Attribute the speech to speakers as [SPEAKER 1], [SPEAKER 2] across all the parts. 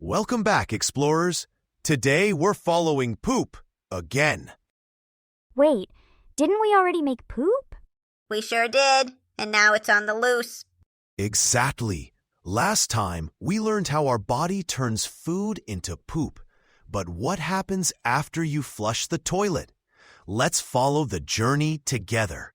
[SPEAKER 1] Welcome back, explorers. Today we're following poop again.
[SPEAKER 2] Wait, didn't we already make poop?
[SPEAKER 3] We sure did, and now it's on the loose.
[SPEAKER 1] Exactly. Last time, we learned how our body turns food into poop. But what happens after you flush the toilet? Let's follow the journey together.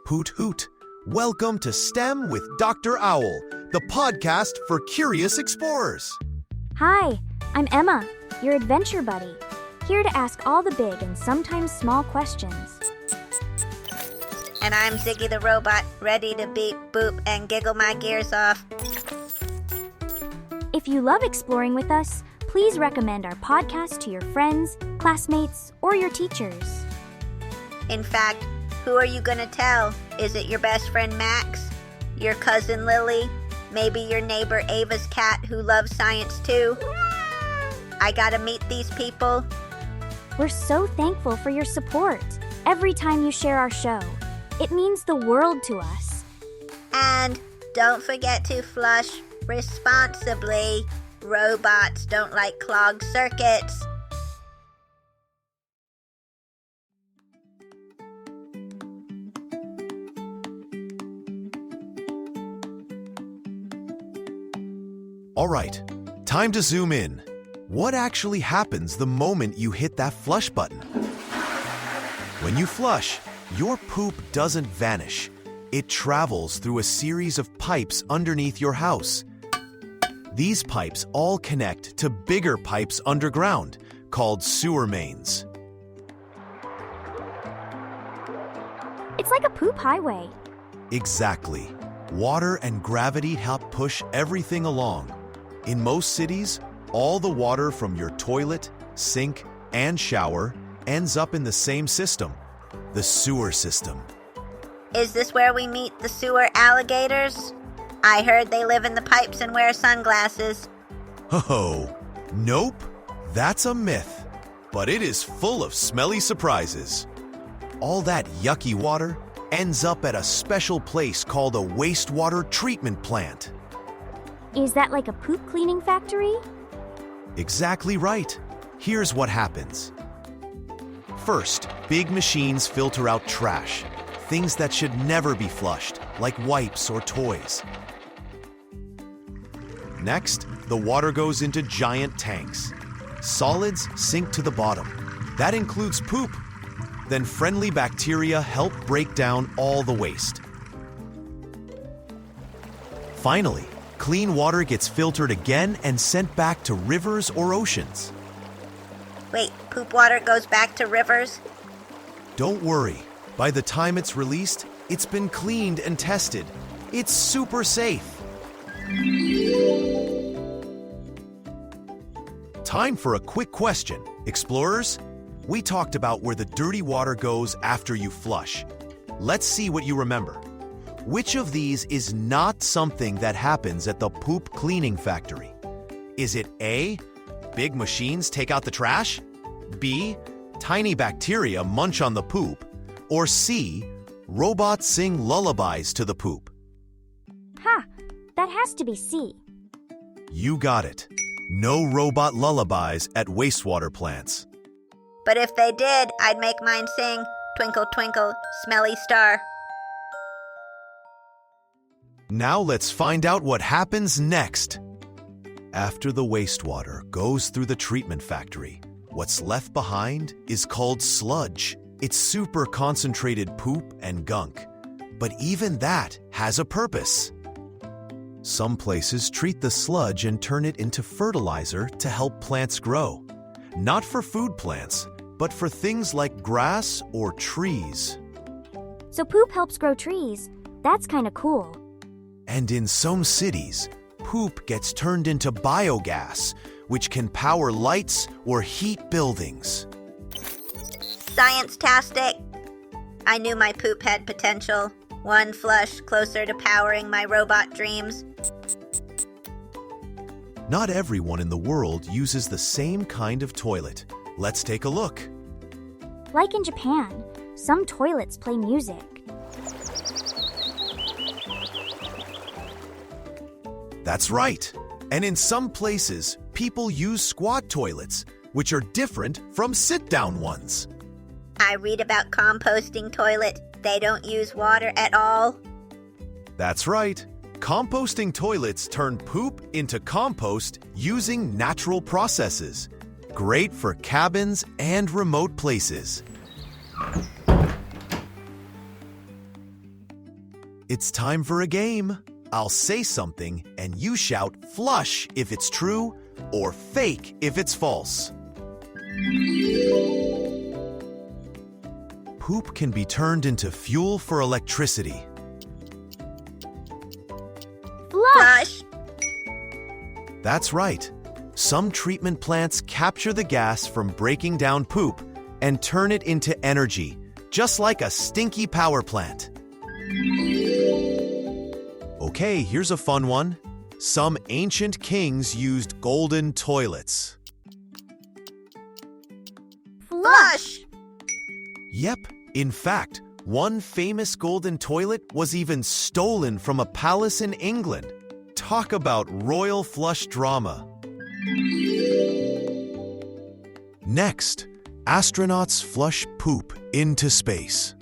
[SPEAKER 1] Hoot hoot. Welcome to STEM with Dr. Owl, the podcast for curious explorers.
[SPEAKER 2] Hi, I'm Emma, your adventure buddy, here to ask all the big and sometimes small questions.
[SPEAKER 3] And I'm Ziggy the robot, ready to beep, boop, and giggle my gears off.
[SPEAKER 2] If you love exploring with us, please recommend our podcast to your friends, classmates, or your teachers.
[SPEAKER 3] In fact, who are you gonna tell? Is it your best friend Max? Your cousin Lily? Maybe your neighbor Ava's cat who loves science too? I gotta meet these people.
[SPEAKER 2] We're so thankful for your support every time you share our show. It means the world to us.
[SPEAKER 3] And don't forget to flush responsibly. Robots don't like clogged circuits.
[SPEAKER 1] All right, time to zoom in. What actually happens the moment you hit that flush button? When you flush, your poop doesn't vanish. It travels through a series of pipes underneath your house. These pipes all connect to bigger pipes underground, called sewer mains.
[SPEAKER 2] It's like a poop highway.
[SPEAKER 1] Exactly. Water and gravity help push everything along. In most cities, all the water from your toilet, sink, and shower ends up in the same system, the sewer system.
[SPEAKER 3] Is this where we meet the sewer alligators? I heard they live in the pipes and wear sunglasses.
[SPEAKER 1] Oh, nope, that's a myth. But it is full of smelly surprises. All that yucky water ends up at a special place called a wastewater treatment plant.
[SPEAKER 2] Is that like a poop cleaning factory?
[SPEAKER 1] Exactly right. Here's what happens. First, big machines filter out trash, things that should never be flushed, like wipes or toys. Next, the water goes into giant tanks. Solids sink to the bottom. That includes poop. Then friendly bacteria help break down all the waste. Finally, clean water gets filtered again and sent back to rivers or oceans.
[SPEAKER 3] Wait, poop water goes back to rivers?
[SPEAKER 1] Don't worry. By the time it's released, it's been cleaned and tested. It's super safe. Time for a quick question. Explorers, we talked about where the dirty water goes after you flush. Let's see what you remember. Which of these is not something that happens at the poop cleaning factory? Is it A, big machines take out the trash? B, tiny bacteria munch on the poop? Or C, robots sing lullabies to the poop?
[SPEAKER 2] Ha! That has to be C.
[SPEAKER 1] You got it. No robot lullabies at wastewater plants.
[SPEAKER 3] But if they did, I'd make mine sing, Twinkle, twinkle, smelly star.
[SPEAKER 1] Now let's find out what happens next. After the wastewater goes through the treatment factory, what's left behind is called sludge. It's super concentrated poop and gunk. But even that has a purpose. Some places treat the sludge and turn it into fertilizer to help plants grow. Not for food plants, but for things like grass or trees.
[SPEAKER 2] So poop helps grow trees. That's kind of cool.
[SPEAKER 1] And in some cities, poop gets turned into biogas, which can power lights or heat buildings.
[SPEAKER 3] Science-tastic. I knew my poop had potential. One flush closer to powering my robot dreams.
[SPEAKER 1] Not everyone in the world uses the same kind of toilet. Let's take a look.
[SPEAKER 2] Like in Japan, some toilets play music.
[SPEAKER 1] That's right. And in some places, people use squat toilets, which are different from sit-down ones.
[SPEAKER 3] I read about composting toilets. They don't use water at all.
[SPEAKER 1] That's right. Composting toilets turn poop into compost using natural processes. Great for cabins and remote places. It's time for a game. I'll say something and you shout flush if it's true or fake if it's false. Poop can be turned into fuel for electricity.
[SPEAKER 3] Flush!
[SPEAKER 1] That's right. Some treatment plants capture the gas from breaking down poop and turn it into energy, just like a stinky power plant. Okay, here's a fun one. Some ancient kings used golden toilets.
[SPEAKER 3] Flush!
[SPEAKER 1] Yep, in fact, one famous golden toilet was even stolen from a palace in England. Talk about royal flush drama. Next, astronauts flush poop into space.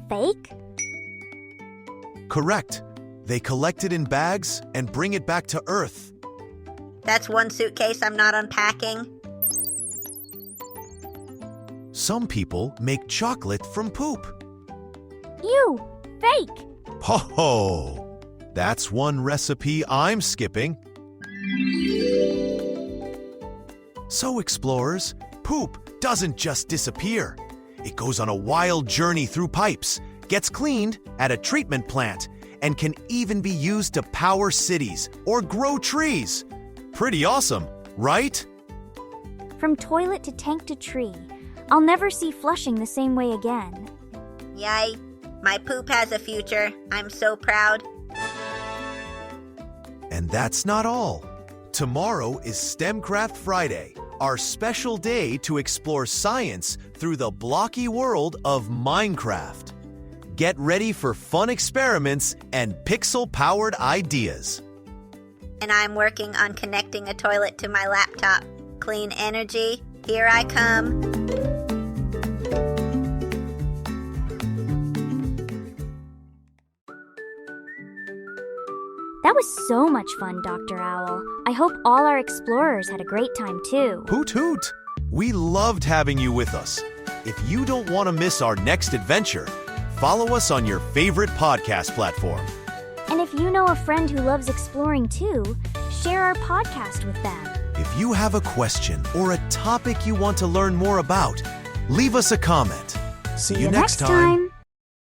[SPEAKER 2] Fake?
[SPEAKER 1] Correct. They collect it in bags and bring it back to Earth.
[SPEAKER 3] That's one suitcase I'm not unpacking.
[SPEAKER 1] Some people make chocolate from poop.
[SPEAKER 2] Ew! Fake!
[SPEAKER 1] Ho ho! That's one recipe I'm skipping. So, explorers, poop doesn't just disappear. It goes on a wild journey through pipes, gets cleaned at a treatment plant, and can even be used to power cities or grow trees. Pretty awesome, right?
[SPEAKER 2] From toilet to tank to tree, I'll never see flushing the same way again.
[SPEAKER 3] Yay. My poop has a future. I'm so proud.
[SPEAKER 1] And that's not all. Tomorrow is STEMcraft Friday, our special day to explore science through the blocky world of Minecraft. Get ready for fun experiments and pixel-powered ideas.
[SPEAKER 3] And I'm working on connecting a toilet to my laptop. Clean energy, here I come.
[SPEAKER 2] That was so much fun, Dr. Owl. I hope all our explorers had a great time too.
[SPEAKER 1] Hoot hoot! We loved having you with us. If you don't want to miss our next adventure, follow us on your favorite podcast platform.
[SPEAKER 2] And if you know a friend who loves exploring too, share our podcast with them.
[SPEAKER 1] If you have a question or a topic you want to learn more about, leave us a comment. See you next time.